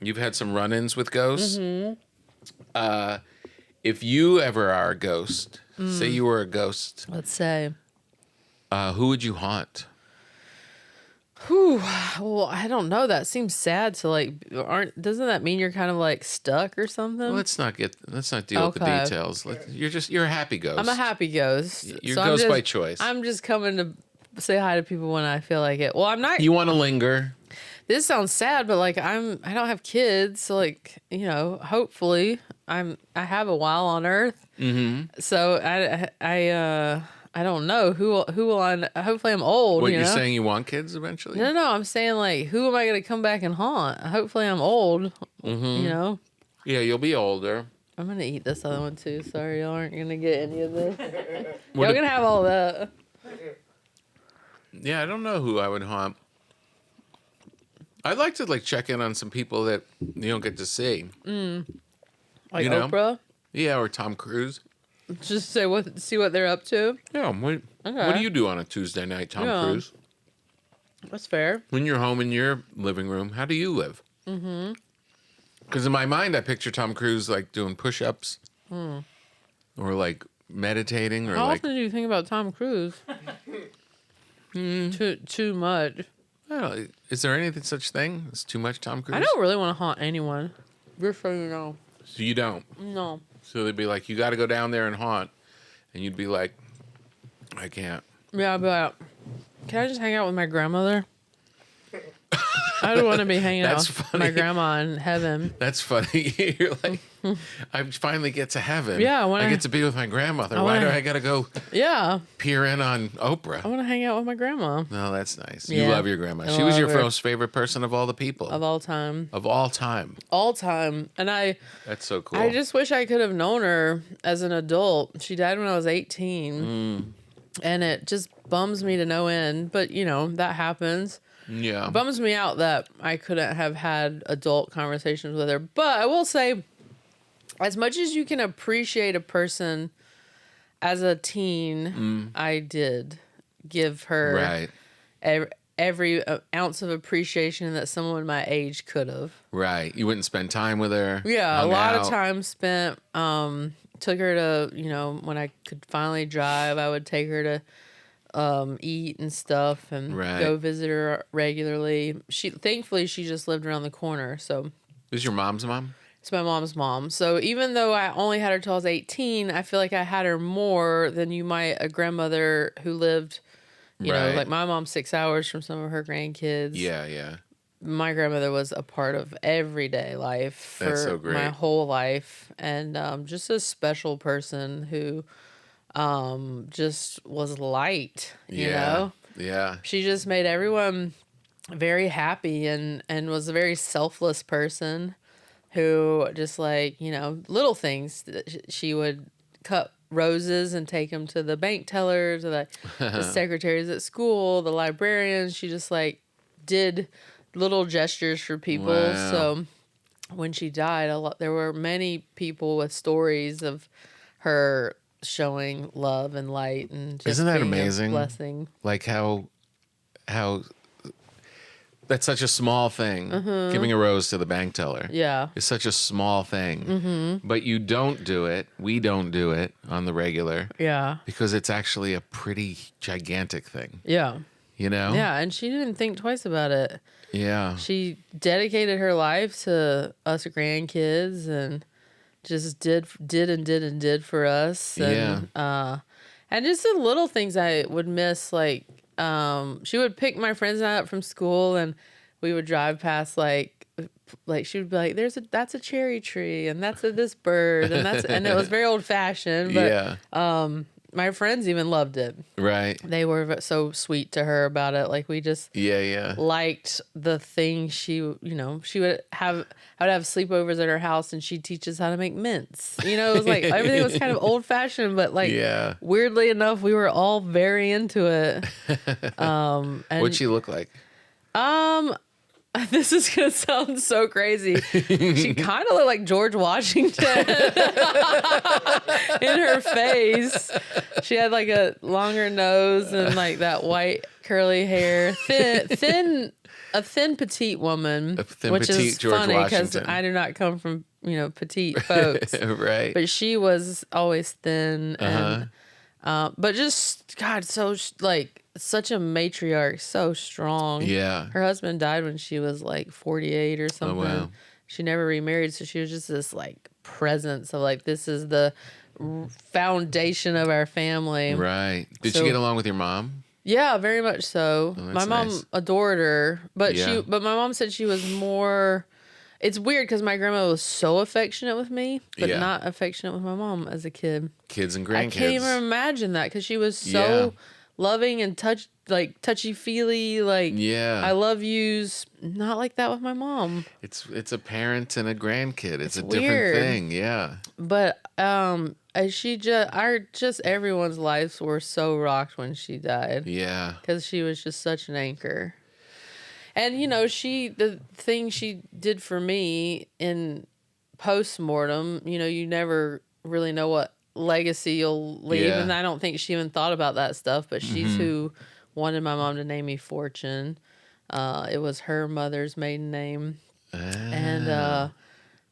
You've had some run-ins with ghosts. If you ever are a ghost, say you were a ghost, Let's say. who would you haunt? Whew. Well, I don't know. That seems sad to like. Doesn't that mean you're kind of like stuck or something? Well, let's not deal with the details. You're a happy ghost. I'm a happy ghost. You're a ghost by choice. I'm just coming to say hi to people when I feel like it. Well, I'm not. You want to linger? This sounds sad, but like I don't have kids, so like hopefully I have a while on Earth. Mm-hmm. So I don't know who will I. Hopefully I'm old. What you're saying? You want kids eventually? No. I'm saying like who am I going to come back and haunt? Hopefully I'm old. Mm-hmm. Yeah, you'll be older. I'm gonna eat this other one too. Sorry, y'all aren't gonna get any of this. Y'all gonna have all that. Yeah, I don't know who I would haunt. I'd like to check in on some people that you don't get to see. Like Oprah? Yeah, or Tom Cruise. Just see what they're up to. Yeah. What do you do on a Tuesday night, Tom Cruise? That's fair. When you're home in your living room, how do you live? Mm-hmm. Because in my mind, I picture Tom Cruise doing push-ups, or meditating, or How often do you think about Tom Cruise? Too much. I don't know. Is there anything such thing as too much Tom Cruise? I don't really want to haunt anyone. Just so you know. So you don't? No. So they'd be like, you got to go down there and haunt. And you'd be like, I can't. Yeah, but can I just hang out with my grandmother? I don't want to be hanging out with my grandma in heaven. That's funny. You're like, I finally get to heaven. Yeah, I get to be with my grandmother. Why do I got to go peer in on Oprah? I want to hang out with my grandma. No, that's nice. Yeah. You love your grandma. She was your most favorite person of all the people. Of all time. Of all time. All time. And That's so cool. I just wish I could have known her as an adult. She died when I was 18. And it just bums me to no end. But, that happens. Yeah. It bums me out that I couldn't have had adult conversations with her. But I will say, as much as you can appreciate a person as a teen, I did give her every ounce of appreciation that someone my age could have. Right. You wouldn't spend time with her. Yeah, a lot of time spent. Took her to, when I could finally drive, I would take her to eat and stuff and go visit her regularly. Thankfully she just lived around the corner. So is your mom's mom? It's my mom's mom. So even though I only had her till I was 18, I feel like I had her more than you might a grandmother who lived, you know, like my mom's 6 hours from some of her grandkids. Yeah, yeah. My grandmother was a part of everyday life for my whole life, and just a special person who just was light, you know? Yeah. She just made everyone very happy and was a very selfless person who just little things. She would cut roses and take them to the bank tellers or the secretaries at school, the librarians. She just did little gestures for people. Wow. So when she died, there were many people with stories of her showing love and light, and just isn't that amazing? Blessing. Like how that's such a small thing. Giving a rose to the bank teller. Yeah. It's such a small thing. But you don't do it. We don't do it on the regular. Yeah. Because it's actually a pretty gigantic thing. Yeah. You know? Yeah, and she didn't think twice about it. Yeah. She dedicated her life to us grandkids and just did for us. And, and just the little things I would miss, she would pick my friends and I up from school, and we would drive past she would be like, that's a cherry tree, and that's this bird, and it was very old fashioned, but my friends even loved it. Right. They were so sweet to her about it. We just liked the thing she would have. I would have sleepovers at her house, and she'd teach us how to make mints. It was everything was kind of old fashioned, but weirdly enough, we were all very into it. And what'd she look like? This is gonna sound so crazy. She kind of looked like George Washington in her face. She had a longer nose and that white curly hair, thin a thin petite woman, A thin, which petite is George funny because Washington. I do not come from petite folks. Right. But she was always thin and but just God, so like such a matriarch, so strong. Yeah. Her husband died when she was like 48 or something. wow. She never remarried, so she was just this like presence of like this is the foundation of our family. Right. Did So- she get along with your mom? Yeah, very much so. that's My mom nice. adored her, but Yeah. my mom said she was more. It's weird because my grandma was so affectionate with me, but Yeah. not affectionate with my mom as a kid. Kids and grandkids. I can't even imagine that because she was so Yeah. loving and touchy feely. Like, Yeah. I love yous. Not like that with my mom. It's a parent and a grandkid. It's a different weird. thing. Yeah. But just everyone's lives were so rocked when she died Yeah. because she was just such an anchor. And the thing she did for me in post-mortem, you never really know what legacy you'll leave. Yeah. And I don't think she even thought about that stuff, but she's who wanted my mom to name me Fortune. It was her mother's maiden name.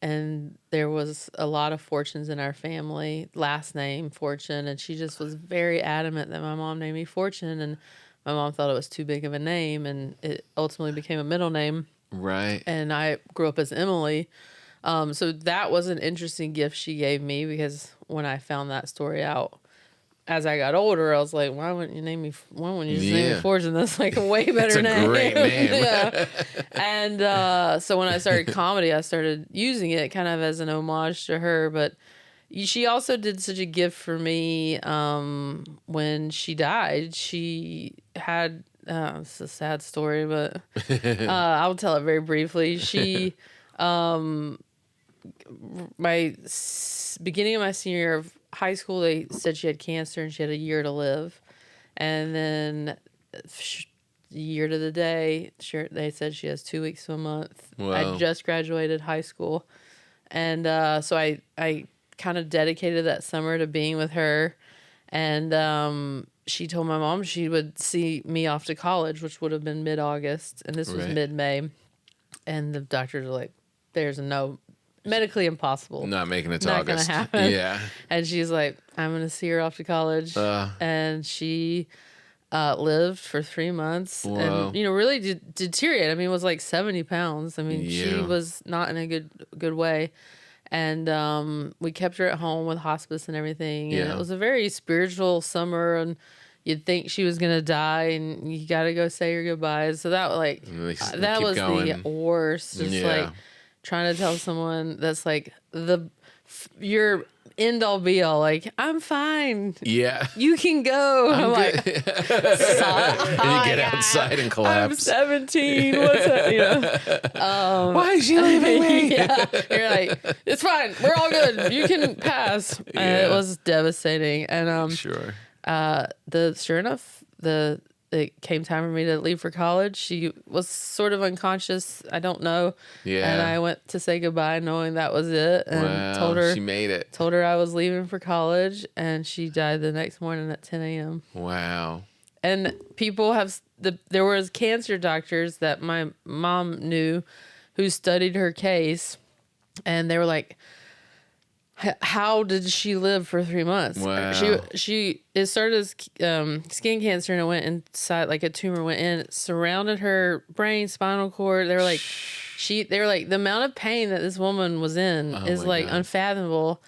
And there was a lot of Fortunes in our family, last name Fortune, and she just was very adamant that my mom named me Fortune, and my mom thought it was too big of a name, and it ultimately became a middle name. Right. And I grew up as Emily. So that was an interesting gift she gave me because when I found that story out, as I got older, I was like, why wouldn't you just name me Fortune? That's like a way better That's a name. great name. Yeah. And so when I started comedy, I started using it kind of as an homage to her. But she also did such a gift for me when she died. She had, it's a sad story, but I'll tell it very briefly. She, beginning of my senior year of high school, they said she had cancer and she had a year to live. And then year to the day, they said she has 2 weeks to a month. Wow. I just graduated high school. And so I kind of dedicated that summer to being with her. And she told my mom she would see me off to college, which would have been mid-August. And this was Right. mid-May. And the doctors were like, there's no... medically impossible. Not making it to Not August. gonna happen. Yeah. And she's like, I'm going to see her off to college. And she lived for 3 months Whoa. and, really deteriorated. I mean, it was like 70 pounds. I mean, she Yeah. was not in a good way. And we kept her at home with hospice and everything. And Yeah. it was a very spiritual summer. And you'd think she was going to die and you got to go say your goodbyes. So that that keep was going. the worst. Just Yeah. like trying to tell someone that's like your end all be all, like, I'm fine. Yeah. You can go. I'm like, and you get outside and I'm collapse. 17. What's that? Why is she leaving me? Yeah. You're like, it's fine. We're all good. You can pass. And it Yeah. was devastating. And Sure. sure enough, it came time for me to leave for college. She was sort of unconscious. I don't know. Yeah. And I went to say goodbye knowing that was it. And Wow. told her She made it. told her I was leaving for college, and she died the next morning at 10 a.m. Wow. And people there was cancer doctors that my mom knew who studied her case, and they were like, how did she live for 3 months? Wow. It started as skin cancer, and it went inside, like a tumor went in, it surrounded her brain, spinal cord. They were like, the amount of pain that this woman was in is my like God. unfathomable.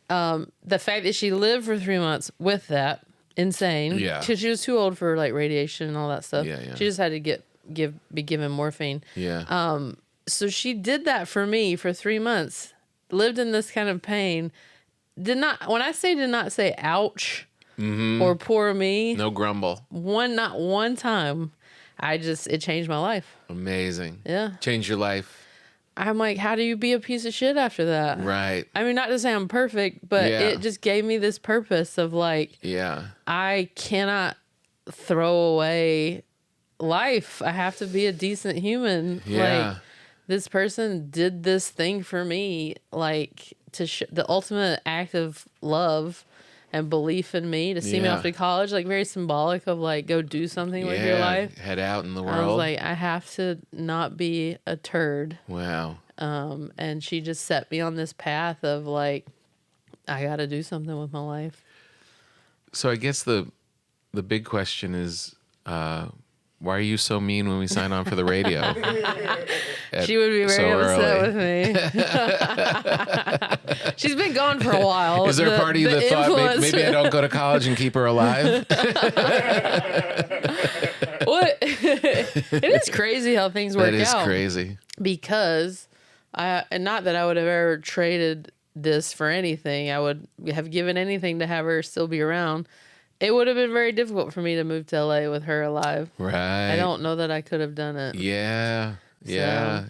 The fact that she lived for 3 months with that, insane. Yeah. Because she was too old for like radiation and all that stuff. Yeah, yeah. She just had to be given morphine. Yeah. So she did that for me for 3 months. Lived in this kind of pain. When I say did not say ouch or poor me, No grumble. not one time. It changed my life. Amazing. Yeah. Change your life. I'm like, how do you be a piece of shit after that? Right. I mean, not to say I'm perfect, but Yeah. it just gave me this purpose of like, Yeah. I cannot throw away life. I have to be a decent human. Yeah. Like, this person did this thing for me, like the ultimate act of love, and belief in me to see me off to college, like very symbolic of like go do something with your life. Head out in the world. I was like, I have to not be a turd. Wow. And she just set me on this path of like, I got to do something with my life. So I guess the big question is, why are you so mean when we sign on for the radio? She would be very upset with me. She's been gone for a while. Is there a part of you that thought maybe I don't go to college and keep her alive? What? It is crazy how things work out. That is crazy. Because and not that I would have ever traded this for anything. I would have given anything to have her still be around. It would have been very difficult for me to move to LA with her alive. Right. I don't know that I could have done it. Yeah. Yeah.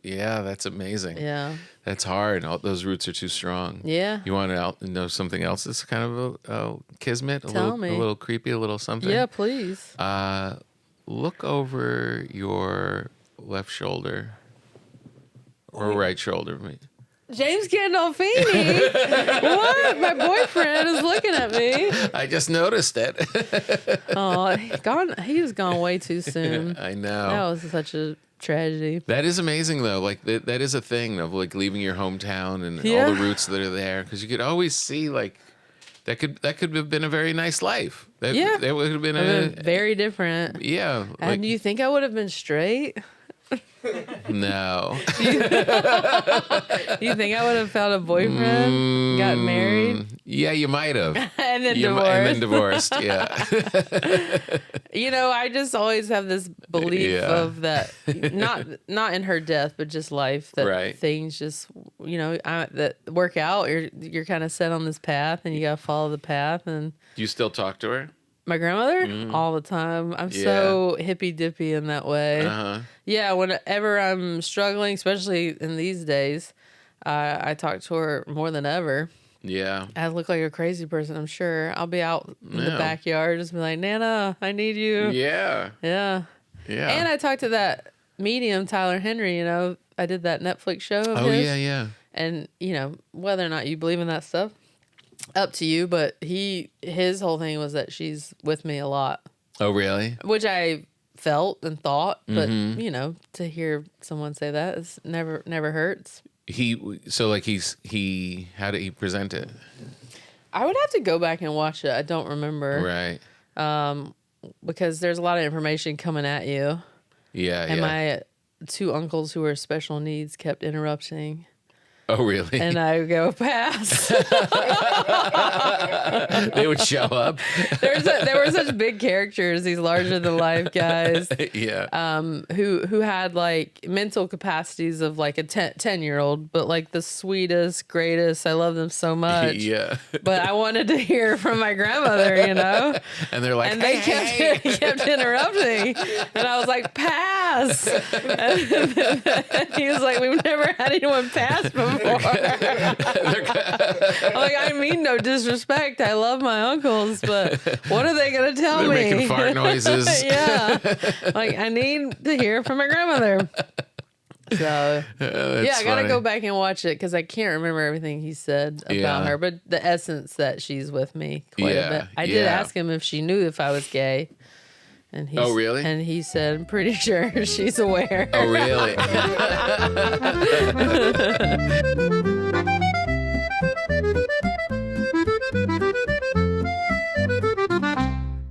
Yeah. That's amazing. Yeah. That's hard. All those roots are too strong. Yeah. You want to know something else that's kind of a kismet? Tell me. A little creepy, a little something? Yeah, please. Look over your left shoulder or right shoulder. James Gandolfini. What? My boyfriend is looking at me. I just noticed it. Oh, he was gone way too soon. I know. That was such a tragedy. That is amazing, though. Like that is a thing of like leaving your hometown and all the roots that are there, because you could always see like that could have been a very nice life. That would have been very different. Yeah. And do you think I would have been straight? No. Do you think I would have found a boyfriend, got married? Yeah, you might have. And then divorced. And then divorced, yeah. I just always have this belief of that, not in her death, but just life, that things just, that work out. You're kind of set on this path and you got to follow the path. And do you still talk to her? My grandmother? All the time. I'm so hippy-dippy in that way. Uh-huh. Yeah, whenever I'm struggling, especially in these days, I talk to her more than ever. Yeah. I look like a crazy person, I'm sure. I'll be out in the backyard, just be like, Nana, I need you. Yeah. Yeah. Yeah. And I talked to that medium, Tyler Henry, I did that Netflix show of his. Yeah. And, whether or not you believe in that stuff, up to you, but his whole thing was that she's with me a lot. Oh, really? Which I felt and thought, but to hear someone say that is never hurts. How did he present it? I would have to go back and watch it. I don't remember. Right. Because there's a lot of information coming at you. Yeah. And my two uncles who are special needs kept interrupting. Oh, really? And I would go, pass. They would show up. There were such big characters, these larger than life guys. Yeah. Who had like mental capacities of like a 10-year-old, but like the sweetest, greatest. I love them so much. Yeah. But I wanted to hear from my grandmother, And they're like, they kept interrupting. And I was like, pass. And he was like, we've never had anyone pass before. I'm like, I mean no disrespect. I love my uncles, but what are they going to tell me? They're making fart noises. Yeah. Like, I need to hear from my grandmother. So, I got to go back and watch it because I can't remember everything he said about her, but the essence that she's with me quite a bit. I did ask him if she knew if I was gay. And really? And he said, I'm pretty sure she's aware. Oh, really?